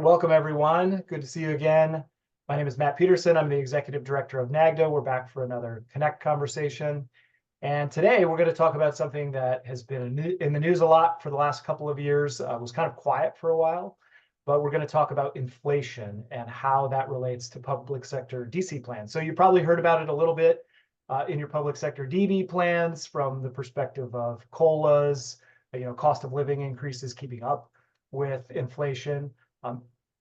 welcome everyone. Good to see you again. My name is Matt Peterson. I'm the Executive Director of NAGDA. We're back for another Connect conversation. And today we're going to talk about something that has been in the news a lot for the last couple of years. Was kind of quiet for a while, but we're going to talk about inflation and how that relates to public sector DC plans. So you probably heard about it a little bit in your public sector DB plans from the perspective of COLAs, cost of living increases keeping up with inflation.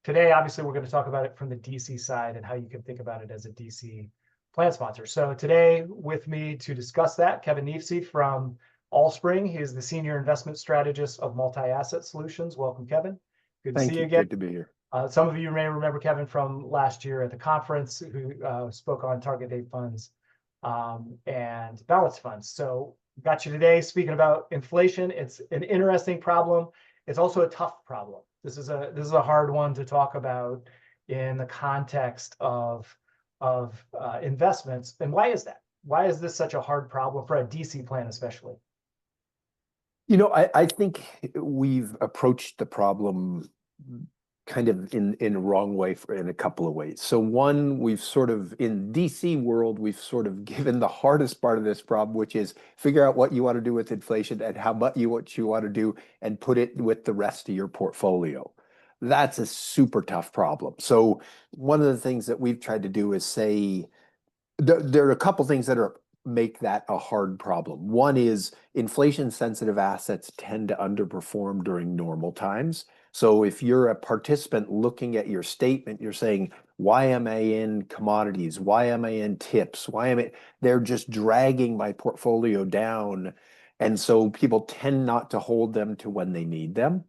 Today, obviously, we're going to talk about it from the DC side and how you can think about it as a DC plan sponsor. So today with me to discuss that, Kevin Neefsey from Allspring. He is the Senior Investment Strategist of Multi-Asset Solutions. Welcome, Kevin. Good to see you again. Good to be here. Some of you may remember Kevin from last year at the conference, who spoke on target date funds and balanced funds. So got you today speaking about inflation. It's an interesting problem. It's also a tough problem. This is a hard one to talk about in the context of investments. And why is that? Why is this such a hard problem for a DC plan, especially? I think we've approached the problem kind of in a wrong way in a couple of ways. So one, we've sort of, in DC world, we've sort of given the hardest part of this problem, which is figure out what you want to do with inflation and what you want to do and put it with the rest of your portfolio. That's a super tough problem. So one of the things that we've tried to do is say, there are a couple things that make that a hard problem. One is inflation sensitive assets tend to underperform during normal times. So if you're a participant looking at your statement, you're saying, why am I in commodities? Why am I in tips? They're just dragging my portfolio down. And so people tend not to hold them to when they need them.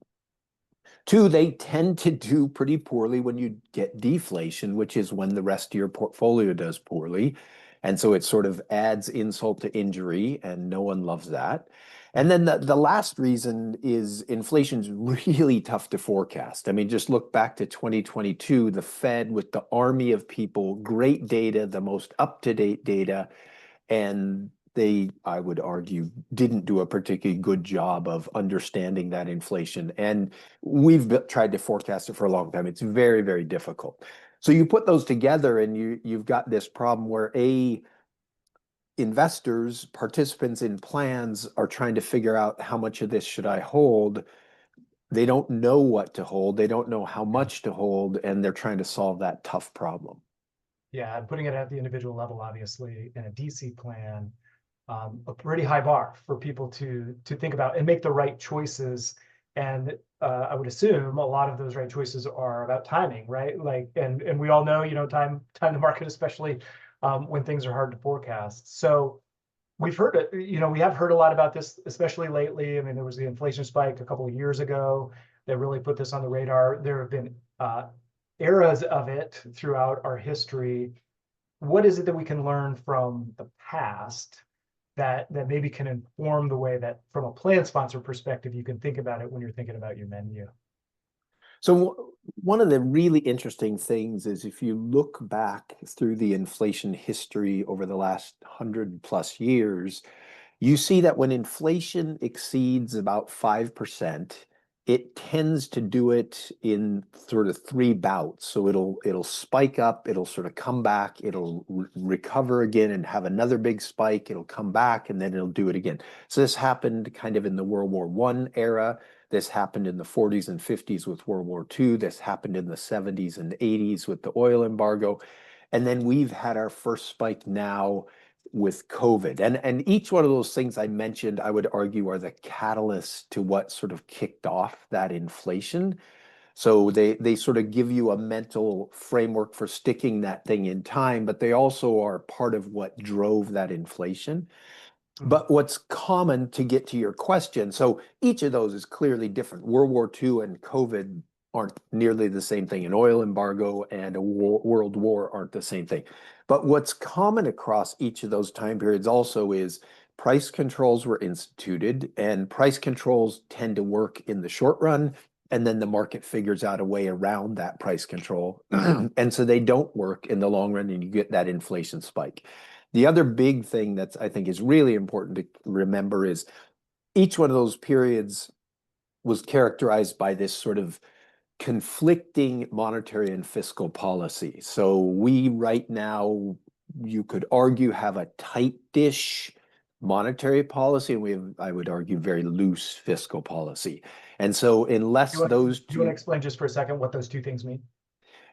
Two, they tend to do pretty poorly when you get deflation, which is when the rest of your portfolio does poorly. And so it sort of adds insult to injury, and no one loves that. And then the last reason is inflation's really tough to forecast. I mean, just look back to 2022, the Fed with the army of people, great data, the most up-to-date data, and they, I would argue, didn't do a particularly good job of understanding that inflation. And we've tried to forecast it for a long time. It's very, very difficult. So you put those together and you've got this problem where investors, participants in plans are trying to figure out how much of this should I hold. They don't know what to hold. They don't know how much to hold, and they're trying to solve that tough problem. Yeah, and putting it at the individual level, obviously, in a DC plan, a pretty high bar for people to think about and make the right choices. And I would assume a lot of those right choices are about timing, right? And we all know, time the market, especially when things are hard to forecast. So we've heard it, we have heard a lot about this, especially lately. I mean, there was the inflation spike a couple of years ago that really put this on the radar. There have been eras of it throughout our history. What is it that we can learn from the past that maybe can inform the way that, from a plan sponsor perspective, you can think about it when you're thinking about your menu? So one of the really interesting things is if you look back through the inflation history over the last 100+ years, you see that when inflation exceeds about 5%, it tends to do it in sort of three bouts. So it'll spike up, it'll sort of come back, it'll recover again and have another big spike, it'll come back, and then it'll do it again. So this happened kind of in the World War I era. This happened in the 40s and 50s with World War II. This happened in the 70s and 80s with the oil embargo. And then we've had our first spike now with COVID. And each one of those things I mentioned, I would argue, are the catalyst to what sort of kicked off that inflation. So they sort of give you a mental framework for sticking that thing in time, but they also are part of what drove that inflation. But what's common, to get to your question, so each of those is clearly different. World War II and COVID aren't nearly the same thing. An oil embargo and a world war aren't the same thing. But what's common across each of those time periods also is price controls were instituted, and price controls tend to work in the short run, and then the market figures out a way around that price control. And so they don't work in the long run, and you get that inflation spike. The other big thing that I think is really important to remember is each one of those periods was characterized by this sort of conflicting monetary and fiscal policy. So we right now, you could argue, have a tight-ish monetary policy, and we have, I would argue, very loose fiscal policy. And so unless those You want to two, explain just for a second what those two things mean?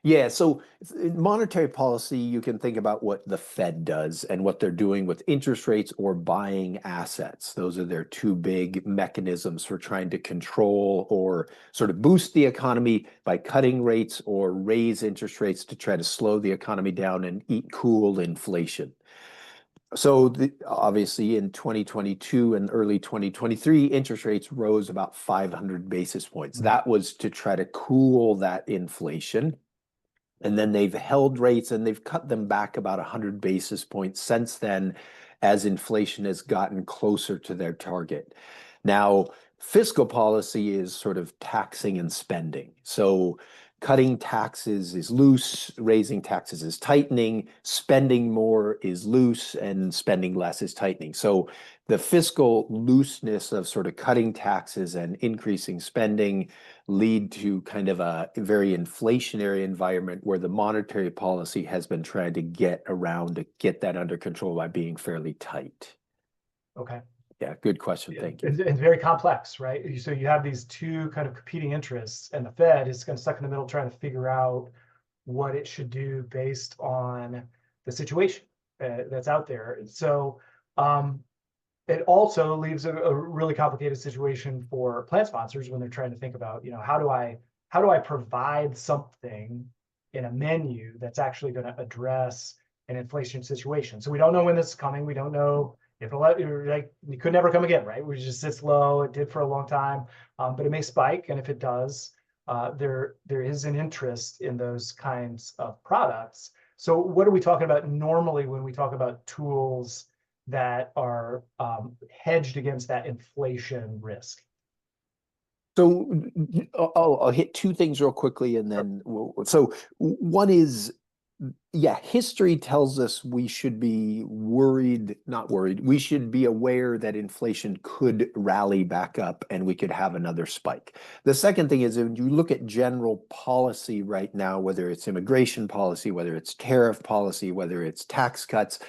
yeah, so in monetary policy, you can think about what the Fed does and what they're doing with interest rates or buying assets. Those are their two big mechanisms for trying to control or sort of boost the economy by cutting rates or raise interest rates to try to slow the economy down and eat cool inflation. So obviously in 2022 and early 2023, interest rates rose about 500 basis points. That was to try to cool that inflation. And then they've held rates and they've cut them back about 100 basis points since then as inflation has gotten closer to their target. Now, fiscal policy is sort of taxing and spending. So cutting taxes is loose, raising taxes is tightening, spending more is loose, and spending less is tightening. So the fiscal looseness of sort of cutting taxes and increasing spending lead to kind of a very inflationary environment where the monetary policy has been trying to get around to get that under control by being fairly tight. Okay. Yeah, good question. Thank you. And very complex, right? So you have these two kind of competing interests, and the Fed is kind of stuck in the middle trying to figure out what it should do based on the situation that's out there. So it also leaves a really complicated situation for plan sponsors when they're trying to think about, how do I provide something in a menu that's actually going to address an inflation situation. So we don't know when this is coming. We don't know if it could never come again, right? We just sits low. It did for a long time, but it may spike, and if it does, there is an interest in those kinds of products. So what are we talking about normally when we talk about tools that are hedged against that inflation risk? So I'll hit two things real quickly, and then so one is, yeah, history tells us we should be worried, not worried. We should be aware that inflation could rally back up and we could have another spike. The second thing is, when you look at general policy right now, whether it's immigration policy, whether it's tariff policy, whether it's tax cuts,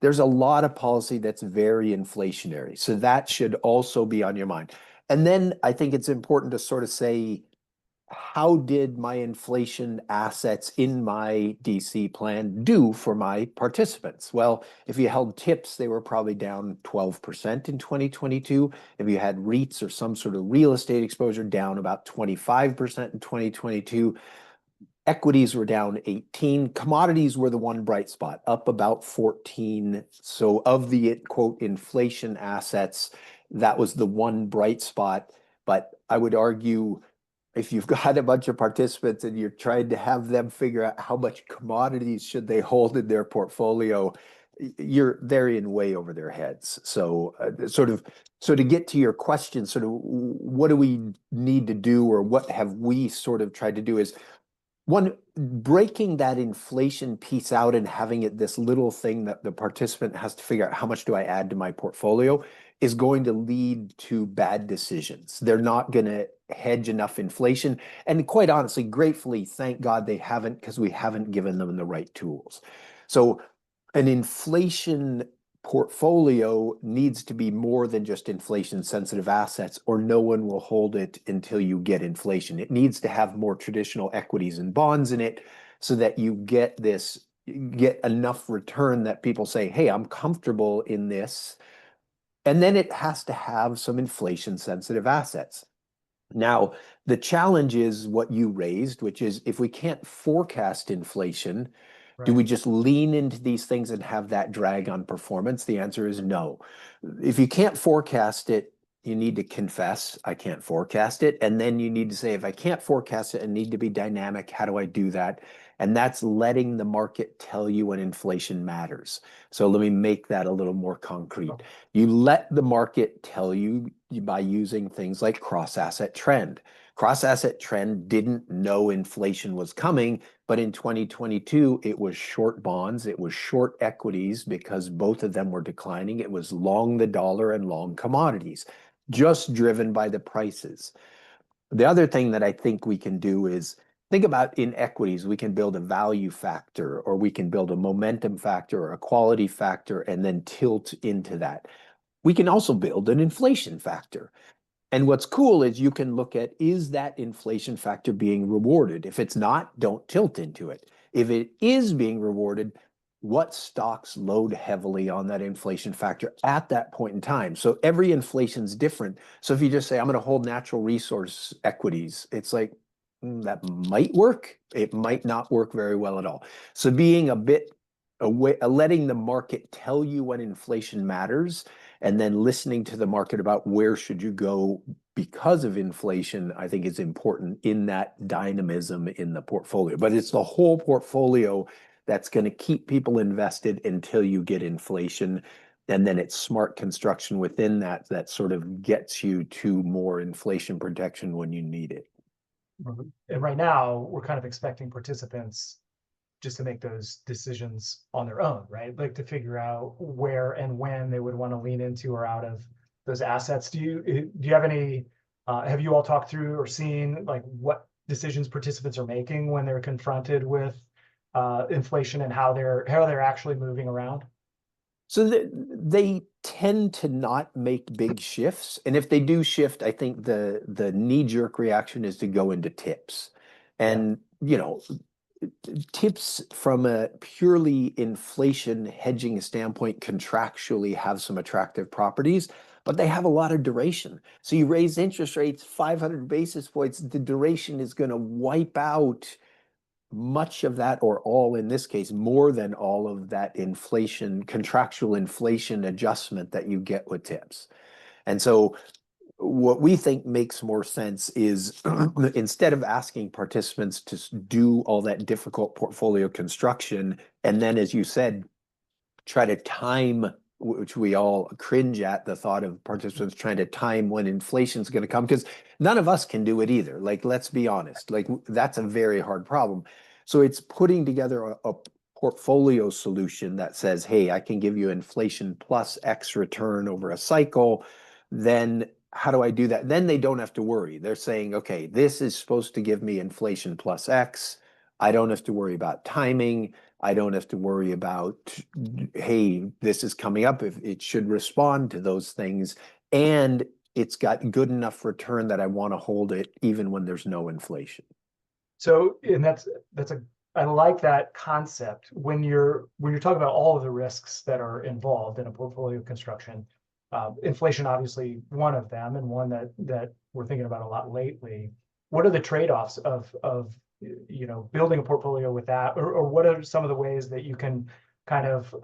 there's a lot of policy that's very inflationary. So that should also be on your mind. And then I think it's important to sort of say, how did my inflation assets in my DC plan do for my participants? Well, if you held tips, they were probably down 12% in 2022. If you had REITs or some sort of real estate exposure, down about 25% in 2022. Equities were down 18. Commodities were the one bright spot, up about 14. So of the quote inflation assets, that was the one bright spot. But I would argue, if you've got a bunch of participants and you're trying to have them figure out how much commodities should they hold in their portfolio, they're in way over their heads. So so to get to your question, sort of what do we need to do, or what have we sort of tried to do, is one, breaking that inflation piece out and having it this little thing that the participant has to figure out, how much do I add to my portfolio, is going to lead to bad decisions. They're not going to hedge enough inflation. And quite honestly, gratefully, thank God they haven't, because we haven't given them the right tools. So an inflation portfolio needs to be more than just inflation sensitive assets, or no one will hold it until you get inflation. It needs to have more traditional equities and bonds in it, so that you get enough return that people say, hey, I'm comfortable in this. And then it has to have some inflation sensitive assets. Now, the challenge is what you raised, which is, if we can't forecast inflation, do we just lean into these things and have that drag on performance? The answer is no. If you can't forecast it, you need to confess, I can't forecast it. And then you need to say, if I can't forecast it and need to be dynamic, how do I do that? And that's letting the market tell you when inflation matters. So let me make that a little more concrete. You let the market tell you by using things like cross-asset trend. Cross-asset trend didn't know inflation was coming, but in 2022, it was short bonds, it was short equities, because both of them were declining. It was long the dollar and long commodities, just driven by the prices. The other thing that I think we can do is think about in equities, we can build a value factor, or we can build a momentum factor or a quality factor and then tilt into that. We can also build an inflation factor. And what's cool is you can look at, is that inflation factor being rewarded? If it's not, don't tilt into it. If it is being rewarded, what stocks load heavily on that inflation factor at that point in time? So every inflation's different. So if you just say, I'm going to hold natural resource equities, it's like, that might work. It might not work very well at all. So being a bit away, letting the market tell you when inflation matters, and then listening to the market about where should you go because of inflation, I think is important in that dynamism in the portfolio. But it's the whole portfolio that's going to keep people invested until you get inflation. And then it's smart construction within that that sort of gets you to more inflation protection when you need it. And right now, we're kind of expecting participants just to make those decisions on their own, right? Like to figure out where and when they would want to lean into or out of those assets. Do you have any, have you all talked through or seen like what decisions participants are making when they're confronted with inflation and how they're actually moving around? So they tend to not make big shifts. And if they do shift, I think the knee-jerk reaction is to go into tips. Yeah. And, tips from a purely inflation hedging standpoint contractually have some attractive properties, but they have a lot of duration. So you raise interest rates 500 basis points, the duration is going to wipe out much of that, or all in this case, more than all of that inflation, contractual inflation adjustment that you get with tips. And so what we think makes more sense is instead of asking participants to do all that difficult portfolio construction, and then, as you said, try to time, which we all cringe at the thought of participants trying to time when inflation's going to come, because none of us can do it either. Like, let's be honest, like that's a very hard problem. So it's putting together a portfolio solution that says, hey, I can give you inflation plus X return over a cycle. Then how do I do that? Then they don't have to worry. They're saying, okay, this is supposed to give me inflation plus X. I don't have to worry about timing. I don't have to worry about, hey, this is coming up. If it should respond to those things. And it's got good enough return that I want to hold it even when there's no inflation. So, and that's a I like that concept when you're talking about all of the risks that are involved in a portfolio construction. Inflation, obviously, one of them, and one that we're thinking about a lot lately. What are the trade-offs of building a portfolio with that, or what are some of the ways that you can kind of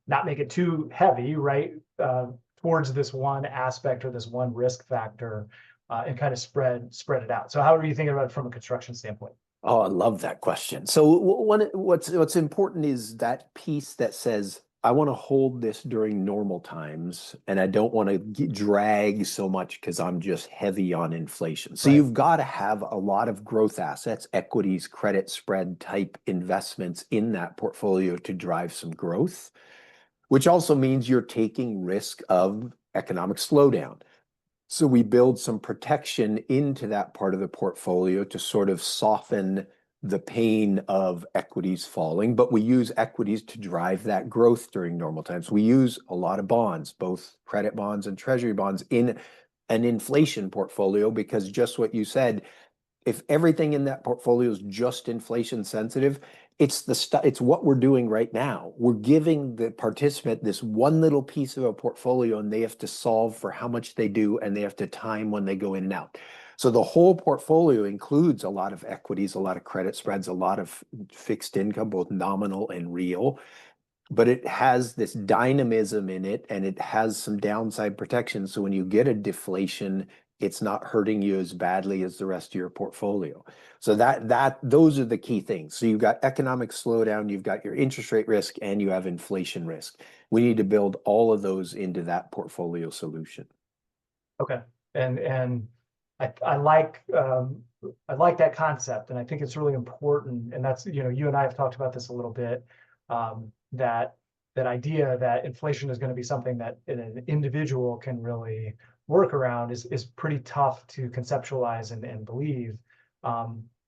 not make it too heavy, right, towards this one aspect or this one risk factor, and kind of spread it out. So how are you thinking about it from a construction standpoint? Oh, I love that question. So what's important is that piece that says, I want to hold this during normal times, and I don't want to drag so much because I'm just heavy on inflation. So Right. you've got to have a lot of growth assets, equities, credit spread type investments in that portfolio to drive some growth, which also means you're taking risk of economic slowdown. So we build some protection into that part of the portfolio to sort of soften the pain of equities falling, but we use equities to drive that growth during normal times. We use a lot of bonds, both credit bonds and treasury bonds, in an inflation portfolio, because just what you said, if everything in that portfolio is just inflation sensitive, it's what we're doing right now. We're giving the participant this one little piece of a portfolio, and they have to solve for how much they do, and they have to time when they go in and out. So the whole portfolio includes a lot of equities, a lot of credit spreads, a lot of fixed income, both nominal and real, but it has this dynamism in it, and it has some downside protection. So when you get a deflation, it's not hurting you as badly as the rest of your portfolio. So those are the key things. So you've got economic slowdown, you've got your interest rate risk, and you have inflation risk. We need to build all of those into that portfolio solution. Okay. And I like that concept, and I think it's really important. And that's, you and I have talked about this a little bit. That idea that inflation is going to be something that an individual can really work around is pretty tough to conceptualize and believe.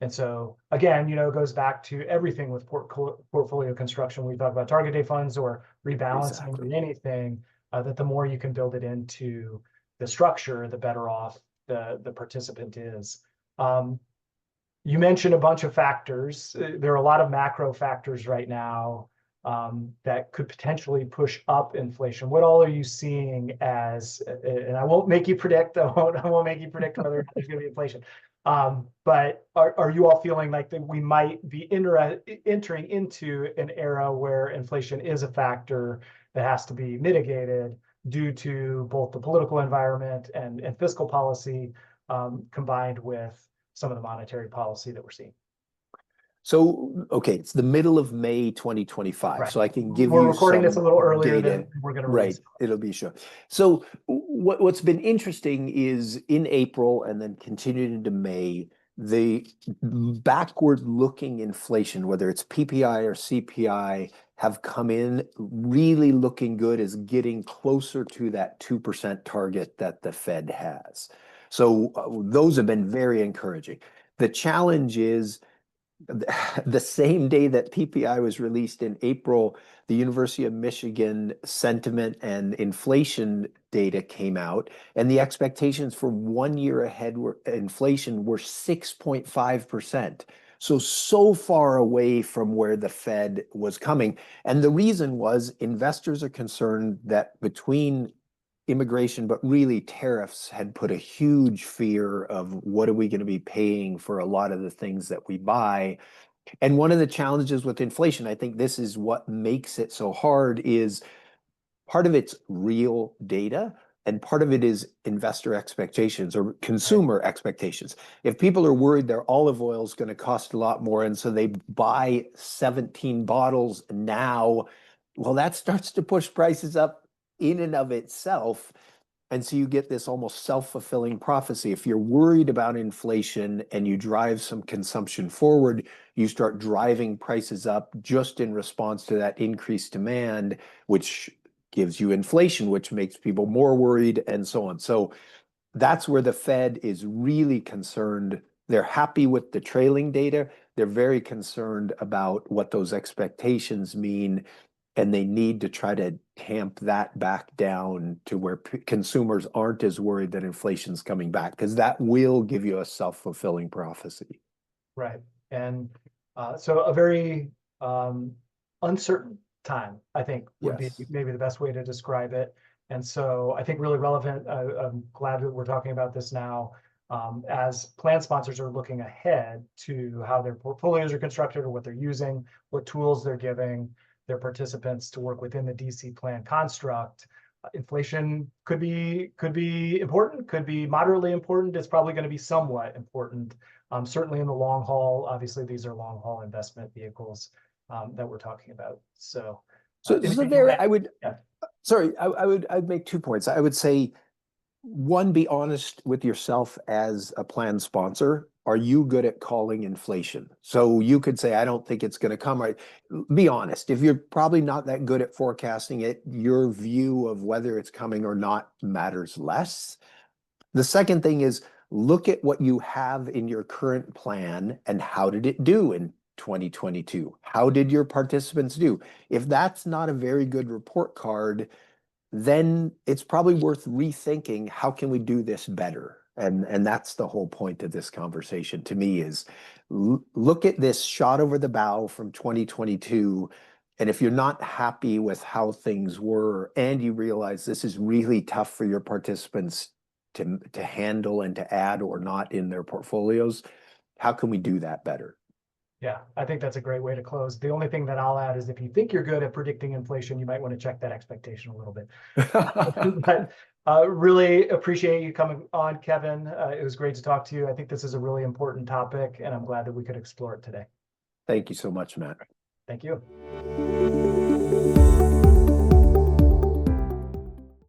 And so again, it goes back to everything with portfolio construction. We talk about target date funds or rebalancing Exactly. or anything, that the more you can build it into the structure, the better off the participant is. You mentioned a bunch of factors. There are a lot of macro factors right now that could potentially push up inflation. What all are you seeing as, and I won't make you predict, I won't make you predict whether there's going to be inflation. But are you all feeling like that we might be entering into an era where inflation is a factor that has to be mitigated due to both the political environment and fiscal policy, combined with some of the monetary policy that we're seeing? So, okay, it's the middle of May 2025, Right. so I can give We're you recording this a some little earlier data. than we're going to Right, release it. it'll be sure. So what's been interesting is in April and then continued into May, the backward-looking inflation, whether it's PPI or CPI, have come in really looking good, as getting closer to that 2% target that the Fed has. So those have been very encouraging. The challenge is the same day that PPI was released in April, the University of Michigan sentiment and inflation data came out, and the expectations for 1 year ahead inflation were 6.5%. So far away from where the Fed was coming. And the reason was investors are concerned that between immigration, but really tariffs had put a huge fear of what are we going to be paying for a lot of the things that we buy. And one of the challenges with inflation, I think this is what makes it so hard, is part of it's real data and part of it is investor expectations or Right. consumer expectations. If people are worried their olive oil is going to cost a lot more and so they buy 17 bottles now, well, that starts to push prices up in and of itself. And so you get this almost self-fulfilling prophecy. If you're worried about inflation and you drive some consumption forward, you start driving prices up just in response to that increased demand, which gives you inflation, which makes people more worried, and so on. So that's where the Fed is really concerned. They're happy with the trailing data. They're very concerned about what those expectations mean, and they need to try to tamp that back down to where consumers aren't as worried that inflation's coming back, because that will give you a self-fulfilling prophecy. Right. And so a very uncertain time, I think, would be Yes. maybe the best way to describe it. And so I think really relevant. I'm glad that we're talking about this now, as plan sponsors are looking ahead to how their portfolios are constructed or what they're using, what tools they're giving their participants to work within the DC plan construct. Inflation could be important, could be moderately important. It's probably going to be somewhat important. Certainly in the long haul. Obviously, these are long haul investment vehicles that we're talking about. So, So anything you want there, to? I would, Yeah. sorry, I'd make 2 points. I would say, one, be honest with yourself as a plan sponsor. Are you good at calling inflation? So you could say, I don't think it's going to come, right? Be honest. If you're probably not that good at forecasting it, your view of whether it's coming or not matters less. The second thing is, look at what you have in your current plan and how did it do in 2022? How did your participants do? If that's not a very good report card, then it's probably worth rethinking, how can we do this better? And that's the whole point of this conversation to me, is look at this shot over the bow from 2022. And if you're not happy with how things were and you realize this is really tough for your participants to handle and to add or not in their portfolios, how can we do that better? Yeah, I think that's a great way to close. The only thing that I'll add is if you think you're good at predicting inflation, you might want to check that expectation a little bit. But really appreciate you coming on, Kevin. It was great to talk to you. I think this is a really important topic, and I'm glad that we could explore it today. Thank you so much, Matt. Thank you.